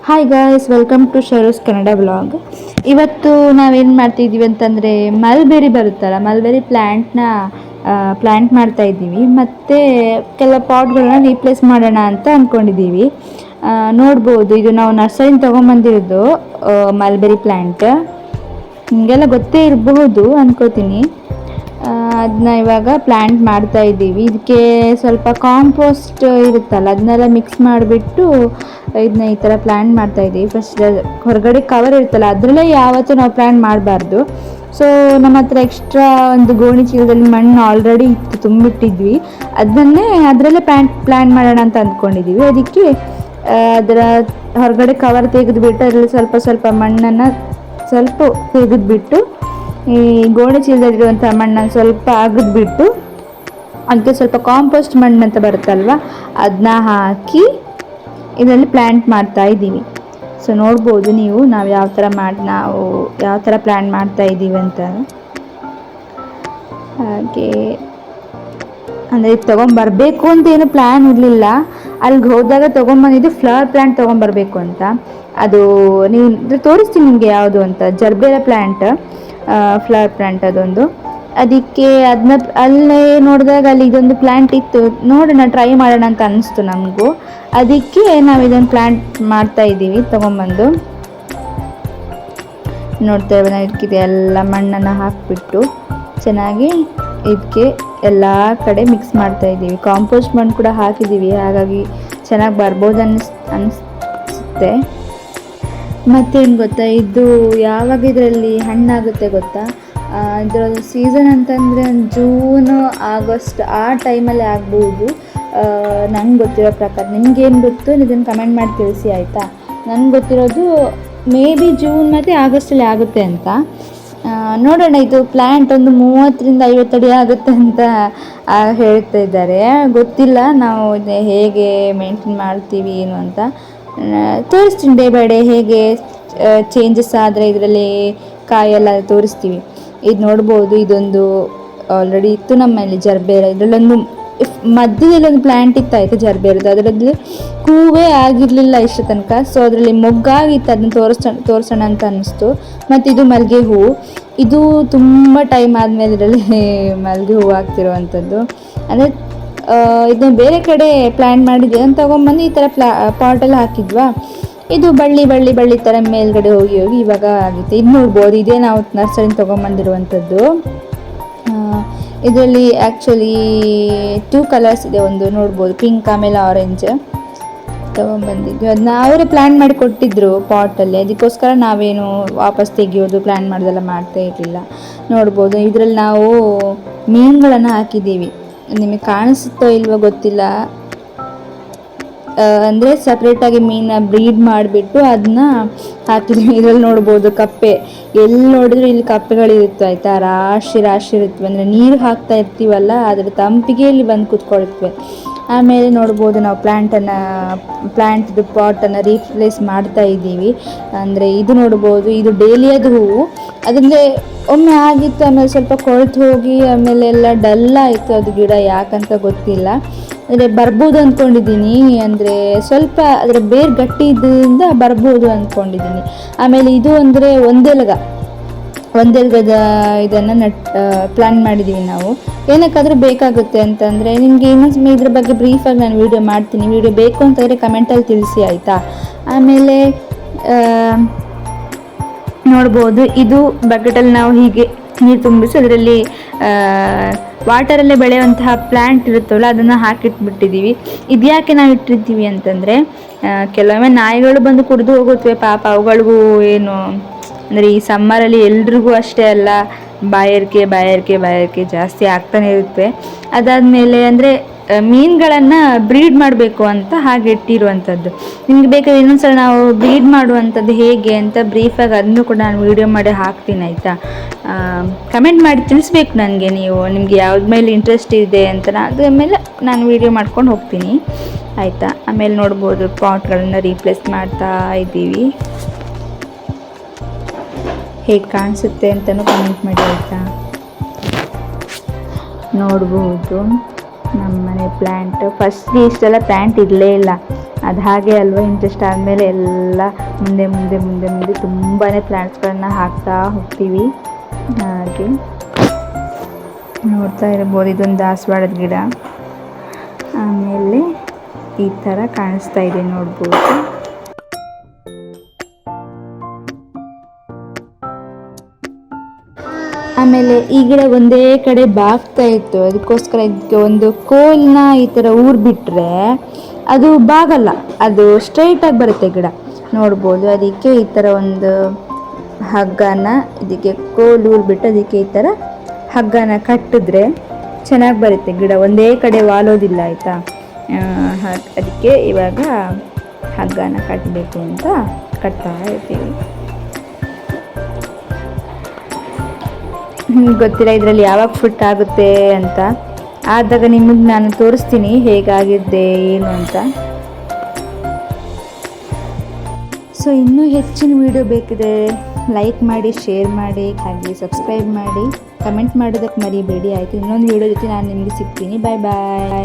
Hi guys, welcome to Sharo's Kannada blog. ಇವತ್ತು ನಾವೇನು ಮಾಡ್ತಿದ್ದೀವಿ ಅಂತಂದರೆ ಮಲ್ಬೆರಿ ಬರುತ್ತಲ್ಲ, ಮಲ್ಬೆರಿ ಪ್ಲ್ಯಾಂಟ್ ಮಾಡ್ತಾ ಇದ್ದೀವಿ. ಮತ್ತು ಕೆಲ ಪಾಟ್ಗಳನ್ನ ರೀಪ್ಲೇಸ್ ಮಾಡೋಣ ಅಂತ ಅಂದ್ಕೊಂಡಿದ್ದೀವಿ. ನೋಡ್ಬೋದು, ಇದು ನಾವು ನರ್ಸರಿನ ತೊಗೊಂಬಂದಿರೋದು ಮಲ್ಬೆರಿ ಪ್ಲ್ಯಾಂಟ್. ನಿಮಗೆಲ್ಲ ಗೊತ್ತೇ ಇರಬಹುದು ಅಂದ್ಕೋತೀನಿ. ಅದನ್ನ ಇವಾಗ ಪ್ಲ್ಯಾಂಟ್ ಮಾಡ್ತಾ ಇದ್ದೀವಿ. ಇದಕ್ಕೆ ಸ್ವಲ್ಪ ಕಾಂಪೋಸ್ಟ್ ಇರುತ್ತಲ್ಲ, ಅದನ್ನೆಲ್ಲ ಮಿಕ್ಸ್ ಮಾಡಿಬಿಟ್ಟು ಇದನ್ನ ಈ ಥರ ಪ್ಲ್ಯಾಂಟ್ ಮಾಡ್ತಾ ಇದ್ದೀವಿ. ಫಸ್ಟ್ ಹೊರಗಡೆ ಕವರ್ ಇರುತ್ತಲ್ಲ, ಅದರಲ್ಲೇ ಯಾವತ್ತೂ ನಾವು ಪ್ಲ್ಯಾಂಟ್ ಮಾಡಬಾರ್ದು. ಸೊ ನಮ್ಮ ಹತ್ರ ಎಕ್ಸ್ಟ್ರಾ ಒಂದು ಗೋಣಿ ಚೀಲದಲ್ಲಿ ಮಣ್ಣು ಆಲ್ರೆಡಿ ಇತ್ತು, ತುಂಬಿಟ್ಟಿದ್ವಿ. ಅದರಲ್ಲೇ ಪ್ಲ್ಯಾಂಟ್ ಮಾಡೋಣ ಅಂತ ಅಂದ್ಕೊಂಡಿದ್ದೀವಿ. ಅದಕ್ಕೆ ಅದರ ಹೊರಗಡೆ ಕವರ್ ತೆಗೆದುಬಿಟ್ಟು ಅದರಲ್ಲಿ ಸ್ವಲ್ಪ ಸ್ವಲ್ಪ ಮಣ್ಣನ್ನು ಸ್ವಲ್ಪ ತೆಗೆದುಬಿಟ್ಟು ಈ ಗೋಣಿ ಚೀಲದಲ್ಲಿರುವಂಥ ಮಣ್ಣನ್ನು ಸ್ವಲ್ಪ ಅಗದ್ಬಿಟ್ಟು ಅದಕ್ಕೆ ಸ್ವಲ್ಪ ಕಾಂಪೋಸ್ಟ್ ಮಣ್ಣು ಅಂತ ಬರುತ್ತಲ್ವ, ಅದನ್ನ ಹಾಕಿ ಇದರಲ್ಲಿ ಪ್ಲ್ಯಾಂಟ್ ಮಾಡ್ತಾ ಇದ್ದೀವಿ. ಸೊ ನೋಡ್ಬೋದು ನೀವು ನಾವು ಯಾವ ಥರ ಪ್ಲ್ಯಾಂಟ್ ಮಾಡ್ತಾ ಇದ್ದೀವಿ ಅಂತ. ಹಾಗೆ ಅಂದರೆ ಇದು ತೊಗೊಂಬರಬೇಕು ಅಂತ ಏನು ಪ್ಲ್ಯಾನ್ ಇರಲಿಲ್ಲ. ಅಲ್ಲಿಗೆ ಹೋದಾಗ ತೊಗೊಂಬಂದಿದ್ದು ಫ್ಲವರ್ ಪ್ಲ್ಯಾಂಟ್ ತೊಗೊಂಬರಬೇಕು ಅಂತ. ಅದು ನೀವು ತೋರಿಸ್ತೀನಿ ನಿಮಗೆ ಯಾವುದು ಅಂತ. ಜರ್ಬೇರಾ ಪ್ಲ್ಯಾಂಟ್, ಫ್ಲವರ್ ಪ್ಲ್ಯಾಂಟ್ ಅದೊಂದು. ಅದಕ್ಕೆ ಅಲ್ಲೇ ನೋಡಿದಾಗ ಅಲ್ಲಿ ಇದೊಂದು ಪ್ಲ್ಯಾಂಟ್ ಇತ್ತು, ನೋಡೋಣ ಟ್ರೈ ಮಾಡೋಣ ಅಂತ ಅನ್ನಿಸ್ತು ನಮಗೂ. ಅದಕ್ಕೆ ನಾವು ಇದನ್ನು ಪ್ಲ್ಯಾಂಟ್ ಮಾಡ್ತಾ ಇದ್ದೀವಿ ತೊಗೊಂಬಂದು. ನೋಡ್ತೇವೆ ನಾವು ಇದಕ್ಕೆ ಎಲ್ಲ ಮಣ್ಣನ್ನು ಹಾಕಿಬಿಟ್ಟು ಚೆನ್ನಾಗಿ ಇದಕ್ಕೆ ಎಲ್ಲ ಕಡೆ ಮಿಕ್ಸ್ ಮಾಡ್ತಾ ಇದ್ದೀವಿ. ಕಾಂಪೋಸ್ಟ್ ಮಣ್ಣು ಕೂಡ ಹಾಕಿದ್ದೀವಿ, ಹಾಗಾಗಿ ಚೆನ್ನಾಗಿ ಬರ್ಬೋದು ಅನಿಸುತ್ತೆ. ಮತ್ತೇನು ಗೊತ್ತಾ, ಇದು ಯಾವಾಗ ಇದರಲ್ಲಿ ಹಣ್ಣಾಗುತ್ತೆ ಗೊತ್ತಾ, ಇದರದ್ದು ಸೀಸನ್ ಅಂತಂದರೆ ಜೂನ್ ಆಗಸ್ಟ್ ಆ ಟೈಮಲ್ಲಿ ಆಗ್ಬೋದು. ನಂಗೆ ಗೊತ್ತಿರೋ ಪ್ರಕಾರ. ನಿಮ್ಗೇನು ಗೊತ್ತು ಇದನ್ನು ಕಮೆಂಟ್ ಮಾಡಿ ತಿಳಿಸಿ ಆಯಿತಾ. ನನಗೆ ಗೊತ್ತಿರೋದು ಮೇ ಬಿ ಜೂನ್ ಮತ್ತು ಆಗಸ್ಟಲ್ಲಿ ಆಗುತ್ತೆ ಅಂತ. ನೋಡೋಣ, ಇದು ಪ್ಲ್ಯಾಂಟ್ ಒಂದು 30ರಿಂದ 50 ಅಡಿ ಆಗುತ್ತೆ ಅಂತ ಹೇಳ್ತಾ ಇದ್ದಾರೆ. ಗೊತ್ತಿಲ್ಲ ನಾವು ಹೇಗೆ ಮೇಂಟೈನ್ ಮಾಡ್ತೀವಿ ಏನು ಅಂತ. ತೋರಿಸ್ತೀನಿ ಡೇ ಬೈ ಡೇ ಹೇಗೆ ಚೇಂಜಸ್ ಆದರೆ ಇದರಲ್ಲಿ ಕಾಯೆಲ್ಲ ತೋರಿಸ್ತೀವಿ. ಇದು ನೋಡ್ಬೋದು, ಇದೊಂದು ಆಲ್ರೆಡಿ ಇತ್ತು ನಮ್ಮಲ್ಲಿ ಜರ್ಬೇರಾ. ಇದರಲ್ಲೊಂದು ಮಧ್ಯದಲ್ಲಿ ಒಂದು ಪ್ಲ್ಯಾಂಟ್ ಇತ್ತಾಯಿತು ಜರ್ಬೇರದ್ದು, ಅದರಲ್ಲಿ ಹೂವೇ ಆಗಿರಲಿಲ್ಲ ಇಷ್ಟು ತನಕ. ಸೊ ಅದರಲ್ಲಿ ಮೊಗ್ಗಾಗಿತ್ತು, ಅದನ್ನು ತೋರಿಸೋಣ ಅಂತ ಅನ್ನಿಸ್ತು. ಮತ್ತು ಇದು ಮಲ್ಲಿಗೆ ಹೂವು. ಇದು ತುಂಬ ಟೈಮ್ ಆದಮೇಲೆ ಇದರಲ್ಲಿ ಮಲ್ಲಿಗೆ ಹೂವು ಆಗ್ತಿರುವಂಥದ್ದು. ಅಂದರೆ ಇದನ್ನ ಬೇರೆ ಕಡೆ ಪ್ಲ್ಯಾಂಟ್ ಮಾಡಿದ್ವಿ ಅಂತ ತೊಗೊಂಬಂದು ಈ ಥರ ಪಾಟಲ್ಲಿ ಹಾಕಿದ್ವಾ, ಇದು ಬಳ್ಳಿ ಥರ ಮೇಲ್ಗಡೆ ಹೋಗಿ ಇವಾಗ ಆಗುತ್ತೆ. ಇದು ನೋಡ್ಬೋದು, ಇದೇ ನಾವು ನರ್ಸರಿನ ತೊಗೊಂಬಂದಿರುವಂಥದ್ದು. ಇದರಲ್ಲಿ ಆ್ಯಕ್ಚುಲಿ 2 ಕಲರ್ಸ್ ಇದೆ. ಒಂದು ನೋಡ್ಬೋದು ಪಿಂಕ್, ಆಮೇಲೆ ಆರೆಂಜ್ ತೊಗೊಂಬಂದಿದ್ವಿ. ಅದನ್ನ ಅವರೇ ಪ್ಲ್ಯಾನ್ ಮಾಡಿ ಕೊಟ್ಟಿದ್ದರು ಪಾಟಲ್ಲಿ. ಅದಕ್ಕೋಸ್ಕರ ನಾವೇನು ವಾಪಸ್ ತೆಗಿಯೋದು ಪ್ಲ್ಯಾನ್ ಮಾಡೋದೆಲ್ಲ ಮಾಡ್ತಾ ಇರಲಿಲ್ಲ. ನೋಡ್ಬೋದು, ಇದರಲ್ಲಿ ನಾವು ಮೀನುಗಳನ್ನು ಹಾಕಿದ್ದೀವಿ. ನಿಮಗೆ ಕಾಣಿಸುತ್ತೋ ಇಲ್ವೋ ಗೊತ್ತಿಲ್ಲ. ಅಂದರೆ ಸಪ್ರೇಟಾಗಿ ಮೀನ ಬ್ರೀಡ್ ಮಾಡಿಬಿಟ್ಟು ಅದನ್ನ ಹಾಕಿದ್ವಿ. ಇದರಲ್ಲಿ ನೋಡ್ಬೋದು ಕಪ್ಪೆ, ಎಲ್ಲಿ ನೋಡಿದ್ರು ಇಲ್ಲಿ ಕಪ್ಪೆಗಳಿರುತ್ತೆ ಆಯಿತಾ, ರಾಶಿ ಇರುತ್ತವೆ. ಅಂದರೆ ನೀರು ಹಾಕ್ತಾ ಇರ್ತೀವಲ್ಲ, ಅದರ ತಂಪಿಗೆ ಇಲ್ಲಿ ಬಂದು ಕೂತ್ಕೊಳ್ತವೆ. ಆಮೇಲೆ ನೋಡ್ಬೋದು ನಾವು ಪ್ಲ್ಯಾಂಟ್ದು ಪಾಟನ್ನು ರೀಪ್ಲೇಸ್ ಮಾಡ್ತಾ ಇದ್ದೀವಿ. ಅಂದರೆ ಇದು ನೋಡ್ಬೋದು, ಇದು ಡೇಲಿಯದು ಹೂವು. ಅದರಲ್ಲಿ ಒಮ್ಮೆ ಆಗಿತ್ತು, ಆಮೇಲೆ ಸ್ವಲ್ಪ ಕೊಳ್ತು ಹೋಗಿ ಆಮೇಲೆ ಎಲ್ಲ ಡಲ್ ಆಯಿತು ಅದು ಗಿಡ, ಯಾಕಂತ ಗೊತ್ತಿಲ್ಲ. ಅಂದರೆ ಬರ್ಬೋದು ಅಂದ್ಕೊಂಡಿದ್ದೀನಿ. ಅಂದರೆ ಸ್ವಲ್ಪ ಅದರ ಬೇರು ಗಟ್ಟಿ ಇದ್ದರಿಂದ ಬರ್ಬೋದು ಅಂದ್ಕೊಂಡಿದ್ದೀನಿ. ಆಮೇಲೆ ಇದು ಅಂದರೆ ಒಂದೆಲಗದ ಇದನ್ನು ಪ್ಲ್ಯಾನ್ ಮಾಡಿದ್ದೀವಿ ನಾವು. ಏನಕ್ಕಾದರೂ ಬೇಕಾಗುತ್ತೆ ಅಂತಂದರೆ ನಿಮಗೆ ಇನ್ನೊಂದು ಇದ್ರ ಬಗ್ಗೆ ಬ್ರೀಫಾಗಿ ನಾನು ವೀಡಿಯೋ ಮಾಡ್ತೀನಿ. ವೀಡಿಯೋ ಬೇಕು ಅಂತಂದರೆ ಕಮೆಂಟಲ್ಲಿ ತಿಳಿಸಿ ಆಯಿತಾ. ಆಮೇಲೆ ನೋಡ್ಬೋದು, ಇದು ಬಕೆಟಲ್ಲಿ ನಾವು ಹೀಗೆ ನೀರು ತುಂಬಿಸಿ ಅದರಲ್ಲಿ ವಾಟರಲ್ಲೇ ಬೆಳೆಯುವಂತಹ ಪ್ಲ್ಯಾಂಟ್ ಇರುತ್ತಲ್ಲ, ಅದನ್ನು ಹಾಕಿಟ್ಬಿಟ್ಟಿದ್ದೀವಿ. ಇದ್ಯಾಕೆ ನಾವು ಇಟ್ಟಿರ್ತೀವಿ ಅಂತಂದರೆ ಕೆಲವೊಮ್ಮೆ ನಾಯಿಗಳು ಬಂದು ಕುಡಿದು ಹೋಗುತ್ತವೆ ಪಾಪ. ಅವುಗಳಿಗೂ ಏನು ಅಂದರೆ ಈ ಸಮ್ಮರಲ್ಲಿ ಎಲ್ರಿಗೂ ಅಷ್ಟೇ ಅಲ್ಲ, ಬಾಯಾರಿಕೆ ಜಾಸ್ತಿ ಆಗ್ತಾನೆ ಇರುತ್ತೆ. ಅದಾದಮೇಲೆ ಅಂದರೆ ಮೀನುಗಳನ್ನು ಬ್ರೀಡ್ ಮಾಡಬೇಕು ಅಂತ ಹಾಗೆ ಇಟ್ಟಿರುವಂಥದ್ದು. ನಿಮಗೆ ಬೇಕಾದ್ರೆ ಇನ್ನೊಂದ್ಸಲ ನಾವು ಬ್ರೀಡ್ ಮಾಡುವಂಥದ್ದು ಹೇಗೆ ಅಂತ ಬ್ರೀಫಾಗಿ ಅದನ್ನು ಕೂಡ ನಾನು ವೀಡಿಯೋ ಮಾಡಿ ಹಾಕ್ತೀನಿ ಆಯಿತಾ. ಕಮೆಂಟ್ ಮಾಡಿ ತಿಳಿಸ್ಬೇಕು ನನಗೆ, ನಿಮಗೆ ಯಾವ್ದು ಮೇಲೆ ಇಂಟ್ರೆಸ್ಟ್ ಇದೆ ಅಂತ. ಅದ್ರ ಮೇಲೆ ನಾನು ವೀಡಿಯೋ ಮಾಡ್ಕೊಂಡು ಹೋಗ್ತೀನಿ ಆಯಿತಾ. ಆಮೇಲೆ ನೋಡ್ಬೋದು ಪಾಟ್ಗಳನ್ನು ರೀಪ್ಲೇಸ್ ಮಾಡ್ತಾ ಇದ್ದೀವಿ. ಹೇಗೆ ಕಾಣಿಸುತ್ತೆ ಅಂತಲೂ ಕಮೆಂಟ್ ಮಾಡಿ ಆಯಿತಾ. ನೋಡ್ಬೋದು ನಮ್ಮನೆ ಪ್ಲ್ಯಾಂಟ್. ಫಸ್ಟ್ ಇಷ್ಟೆಲ್ಲ ಪ್ಲ್ಯಾಂಟ್ ಇರಲೇ ಇಲ್ಲ, ಅದು ಹಾಗೆ ಅಲ್ವಾ, ಇಂಟ್ರೆಸ್ಟ್ ಆದಮೇಲೆ ಎಲ್ಲ ಮುಂದೆ ಮುಂದೆ ಮುಂದೆ ಮುಂದೆ ತುಂಬಾ ಪ್ಲ್ಯಾಂಟ್ಸ್ಗಳನ್ನ ಹಾಕ್ತಾ ಹೋಗ್ತೀವಿ. ಹಾಗೆ ನೋಡ್ತಾ ಇರ್ಬೋದು, ಇದೊಂದು ದಾಸವಾಳದ ಗಿಡ. ಆಮೇಲೆ ಈ ಥರ ಕಾಣಿಸ್ತಾ ಇದೆ ನೋಡ್ಬೋದು. ಆಮೇಲೆ ಈ ಗಿಡ ಒಂದೇ ಕಡೆ ಬಾಗ್ತಾ ಇತ್ತು, ಅದಕ್ಕೋಸ್ಕರ ಇದಕ್ಕೆ ಒಂದು ಕೋಲ್ನ ಈ ಥರ ಊರ್ಬಿಟ್ರೆ ಅದು ಬಾಗಲ್ಲ, ಅದು ಸ್ಟ್ರೈಟಾಗಿ ಬರುತ್ತೆ ಗಿಡ ನೋಡ್ಬೋದು. ಅದಕ್ಕೆ ಈ ಥರ ಒಂದು ಹಗ್ಗನ ಇದಕ್ಕೆ ಕೋಲ್ ಊರ್ಬಿಟ್ಟು ಅದಕ್ಕೆ ಈ ಥರ ಹಗ್ಗನ ಕಟ್ಟಿದ್ರೆ ಚೆನ್ನಾಗಿ ಬರುತ್ತೆ ಗಿಡ, ಒಂದೇ ಕಡೆ ವಾಲೋದಿಲ್ಲ ಆಯಿತಾ. ಅದಕ್ಕೆ ಇವಾಗ ಹಗ್ಗನ ಕಟ್ಟಬೇಕು ಅಂತ ಕಟ್ತಾ ಇರ್ತೀವಿ. ಗೊತ್ತಿಲ್ಲ ಇದರಲ್ಲಿ ಯಾವಾಗ ಫುಟ್ ಆಗುತ್ತೆ ಅಂತ, ಆದಾಗ ನಿಮಗೆ ನಾನು ತೋರಿಸ್ತೀನಿ ಹೇಗಾಗಿದೆ ಏನು ಅಂತ. ಸೊ ಇನ್ನೂ ಹೆಚ್ಚಿನ ವಿಡಿಯೋ ಬೇಕಿದೆ ಲೈಕ್ ಮಾಡಿ, ಶೇರ್ ಮಾಡಿ, ಹಾಗೆ ಸಬ್ಸ್ಕ್ರೈಬ್ ಮಾಡಿ, ಕಮೆಂಟ್ ಮಾಡೋದಕ್ಕೆ ಮರಿಬೇಡಿ ಆಯಿತು. ಇನ್ನೊಂದು ವಿಡಿಯೋ ಜೊತೆ ನಾನು ನಿಮಗೆ ಸಿಗ್ತೀನಿ. ಬಾಯ್ ಬಾಯ್.